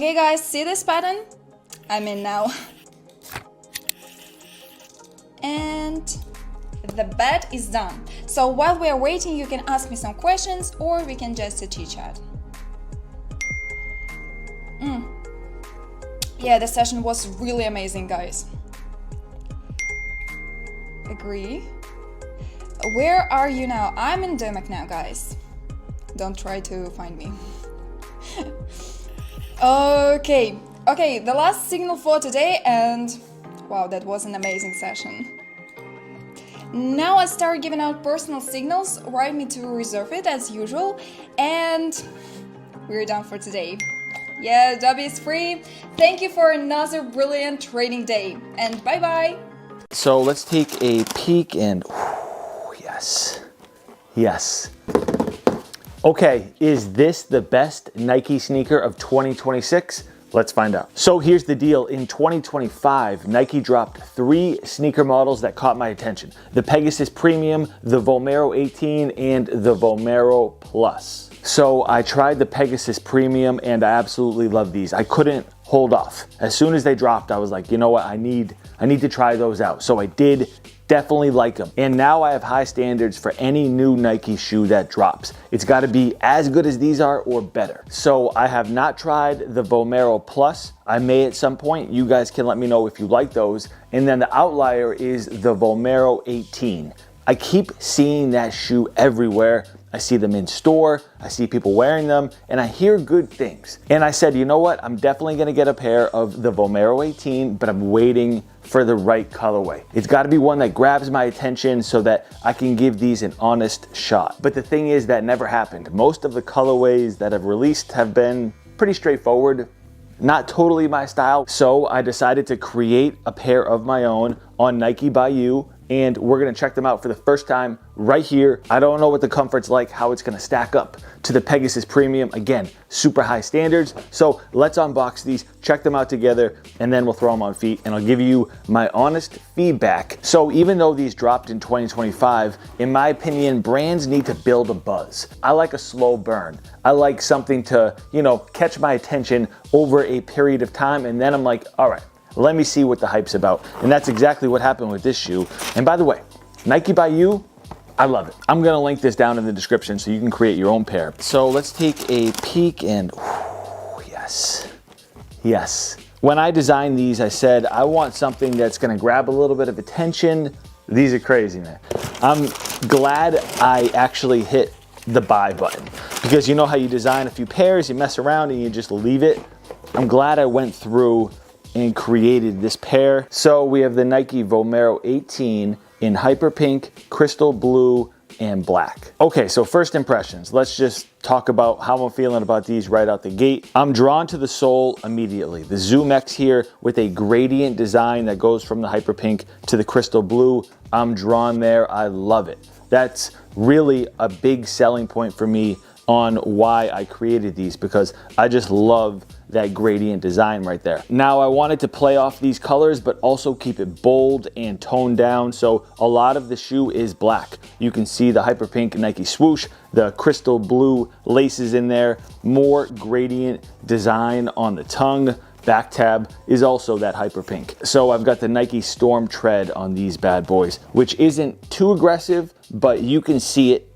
Okay guys, see this pattern? I'm in now. And the bed is done. So while we are waiting, you can ask me some questions or we can just chit-chat. Yeah, the session was really amazing, guys. Agree. Where are you now? I'm in Demek now, guys. Don't try to find me. Okay, the last signal for today, and wow, that was an amazing session. Now I start giving out personal signals. Write me to reserve it as usual, and we're done for today. Yeah, W is free. Thank you for another brilliant training day, and bye bye. So let's take a peek and yes. Okay, is this the best Nike sneaker of 2026? Let's find out. So here's the deal. In 2025, Nike dropped 3 sneaker models that caught my attention. The Pegasus Premium, the Vomero 18, and the Vomero Plus. So I tried the Pegasus Premium and I absolutely love these. I couldn't hold off. As soon as they dropped, I was like, you know what, I need to try those out. So I did. Definitely like them. And now I have high standards for any new Nike shoe that drops. It's got to be as good as these are or better. So I have not tried the Vomero Plus. I may at some point. You guys can let me know if you like those. And then the outlier is the Vomero 18. I keep seeing that shoe everywhere. I see them in store, I see people wearing them, and I hear good things. And I said, you know what? I'm definitely gonna get a pair of the Vomero 18, but I'm waiting for the right colorway. It's gotta be one that grabs my attention so that I can give these an honest shot. But the thing is, that never happened. Most of the colorways that have released have been pretty straightforward, not totally my style. So I decided to create a pair of my own on Nike by You, and we're gonna check them out for the first time right here. I don't know what the comfort's like, how it's gonna stack up to the Pegasus Premium. Again, super high standards. So let's unbox these, check them out together, and then we'll throw them on feet and I'll give you my honest feedback. So even though these dropped in 2025, in my opinion, brands need to build a buzz. I like a slow burn. I like something to, catch my attention over a period of time, and then I'm like, all right, let me see what the hype's about. And that's exactly what happened with this shoe. And by the way, Nike by You, I love it. I'm gonna link this down in the description so you can create your own pair. So let's take a peek and yes. When I designed these, I said, I want something that's gonna grab a little bit of attention. These are crazy, man. I'm glad I actually hit the buy button, because you know how you design a few pairs, you mess around and you just leave it. I'm glad I went through and created this pair. So we have the Nike Vomero 18 in hyper pink, crystal blue, and black. Okay, so first impressions. Let's just talk about how I'm feeling about these right out the gate. I'm drawn to the sole immediately. The Zoom X here with a gradient design that goes from the hyper pink to the crystal blue. I'm drawn there. I love it. That's really a big selling point for me on why I created these, because I just love that gradient design right there. Now I wanted to play off these colors, but also keep it bold and toned down. So a lot of the shoe is black. You can see the hyper pink Nike swoosh, the crystal blue laces in there, more gradient design on the tongue. Back tab is also that hyper pink. So I've got the Nike Storm Tread on these bad boys, which isn't too aggressive, but you can see it,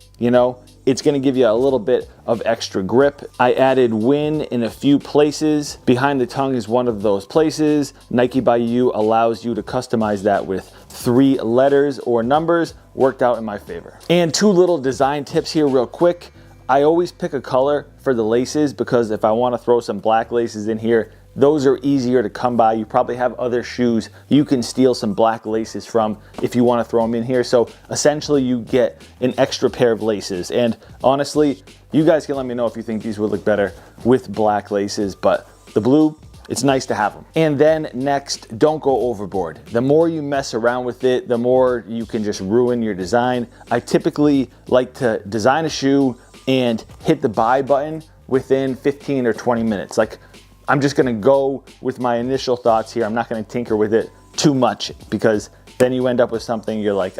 it's gonna give you a little bit of extra grip. I added Win in a few places. Behind the tongue is one of those places. Nike by You allows you to customize that with 3 letters or numbers. Worked out in my favor. And 2 little design tips here real quick. I always pick a color for the laces, because if I wanna throw some black laces in here, those are easier to come by. You probably have other shoes you can steal some black laces from if you want to throw them in here. So essentially you get an extra pair of laces. And honestly, you guys can let me know if you think these would look better with black laces, but the blue, it's nice to have them. And then next, don't go overboard. The more you mess around with it, the more you can just ruin your design. I typically like to design a shoe and hit the buy button within 15 or 20 minutes. Like, I'm just gonna go with my initial thoughts here. I'm not gonna tinker with it too much, because then you end up with something you're like,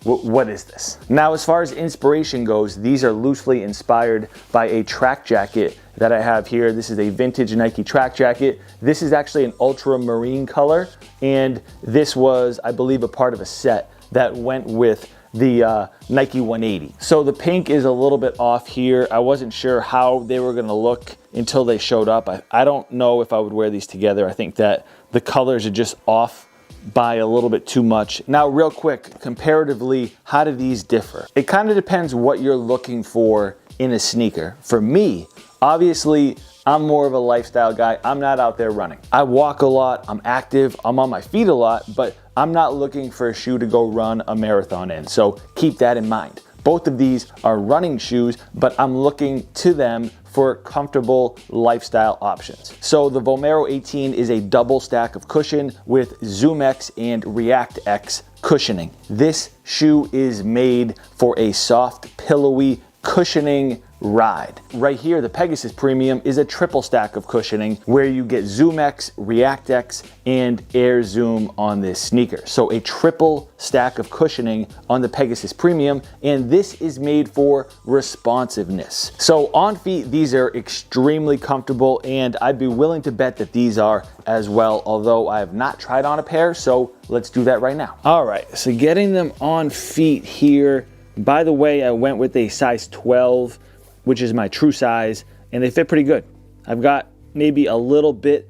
what is this? Now, as far as inspiration goes, these are loosely inspired by a track jacket that I have here. This is a vintage Nike track jacket. This is actually an ultramarine color, and this was, I believe, a part of a set that went with the Nike 180. So the pink is a little bit off here. I wasn't sure how they were gonna look until they showed up. I don't know if I would wear these together. I think that the colors are just off by a little bit too much. Now, real quick, comparatively, how do these differ? It kind of depends what you're looking for in a sneaker. For me, obviously, I'm more of a lifestyle guy. I'm not out there running. I walk a lot, I'm active, I'm on my feet a lot, but I'm not looking for a shoe to go run a marathon in. So keep that in mind. Both of these are running shoes, but I'm looking to them for comfortable lifestyle options. So the Vomero 18 is a double stack of cushion with ZoomX and ReactX cushioning. This shoe is made for a soft, pillowy cushioning ride. Right here, the Pegasus Premium is a triple stack of cushioning where you get ZoomX, ReactX, and Air Zoom on this sneaker. So a triple stack of cushioning on the Pegasus Premium, and this is made for responsiveness. So on feet, these are extremely comfortable, and I'd be willing to bet that these are as well, although I have not tried on a pair, so let's do that right now. All right, so getting them on feet here. By the way, I went with a size 12, which is my true size, and they fit pretty good. I've got maybe a little bit,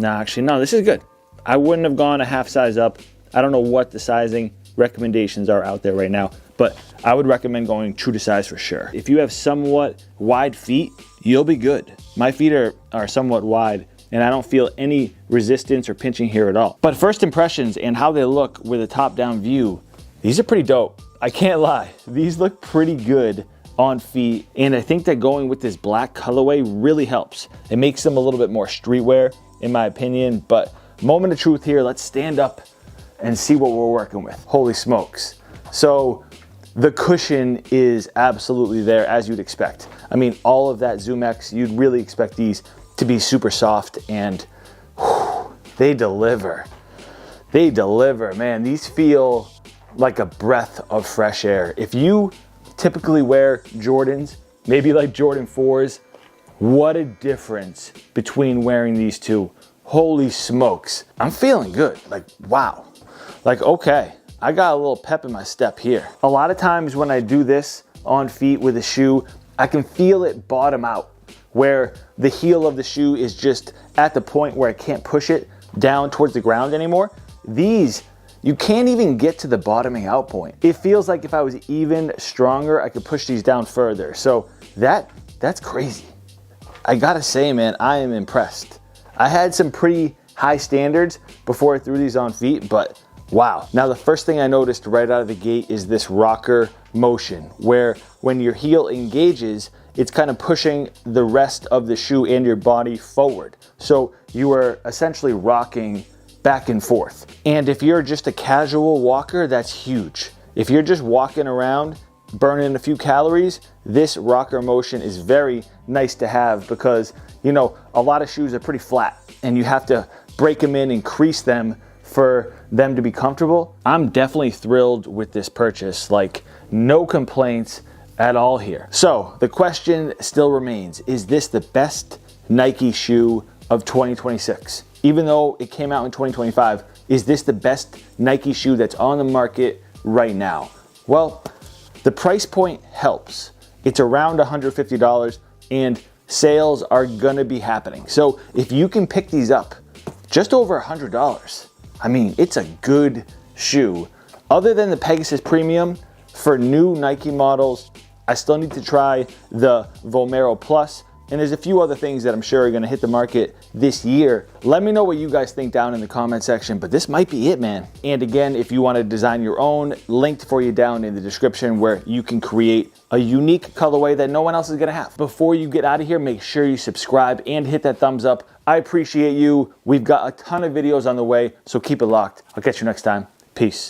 actually, no, this is good. I wouldn't have gone a half size up. I don't know what the sizing recommendations are out there right now, but I would recommend going true to size for sure. If you have somewhat wide feet, you'll be good. My feet are somewhat wide, and I don't feel any resistance or pinching here at all. But first impressions and how they look with a top-down view, these are pretty dope. I can't lie, these look pretty good on feet, and I think that going with this black colorway really helps. It makes them a little bit more streetwear, in my opinion, but moment of truth here, let's stand up and see what we're working with. Holy smokes. So the cushion is absolutely there, as you'd expect. I mean, all of that ZoomX, you'd really expect these to be super soft, and whew, they deliver. They deliver, man. These feel like a breath of fresh air. If you typically wear Jordans, maybe like Jordan 4s, what a difference between wearing these two. Holy smokes. I'm feeling good. Like, wow. Like, okay, I got a little pep in my step here. A lot of times when I do this on feet with a shoe, I can feel it bottom out, where the heel of the shoe is just at the point where I can't push it down towards the ground anymore. These, you can't even get to the bottoming out point. It feels like if I was even stronger, I could push these down further. So that's crazy. I gotta say, man, I am impressed. I had some pretty high standards before I threw these on feet, but wow. Now the first thing I noticed right out of the gate is this rocker motion, where when your heel engages, it's kind of pushing the rest of the shoe and your body forward. So you are essentially rocking back and forth. And if you're just a casual walker, that's huge. If you're just walking around, burning a few calories, this rocker motion is very nice to have, because, you know, a lot of shoes are pretty flat and you have to break them in and crease them for them to be comfortable. I'm definitely thrilled with this purchase. Like, no complaints at all here. So the question still remains, is this the best Nike shoe of 2026? Even though it came out in 2025, is this the best Nike shoe that's on the market right now? Well, the price point helps. It's around $150, and sales are gonna be happening. So if you can pick these up just over $100, I mean, it's a good shoe. Other than the Pegasus Premium, for new Nike models, I still need to try the Vomero Plus, and there's a few other things that I'm sure are gonna hit the market this year. Let me know what you guys think down in the comment section, but this might be it, man. And again, if you wanna design your own, linked for you down in the description, where you can create a unique colorway that no one else is gonna have. Before you get out of here, make sure you subscribe and hit that thumbs up. I appreciate you. We've got a ton of videos on the way, so keep it locked. I'll catch you next time. Peace.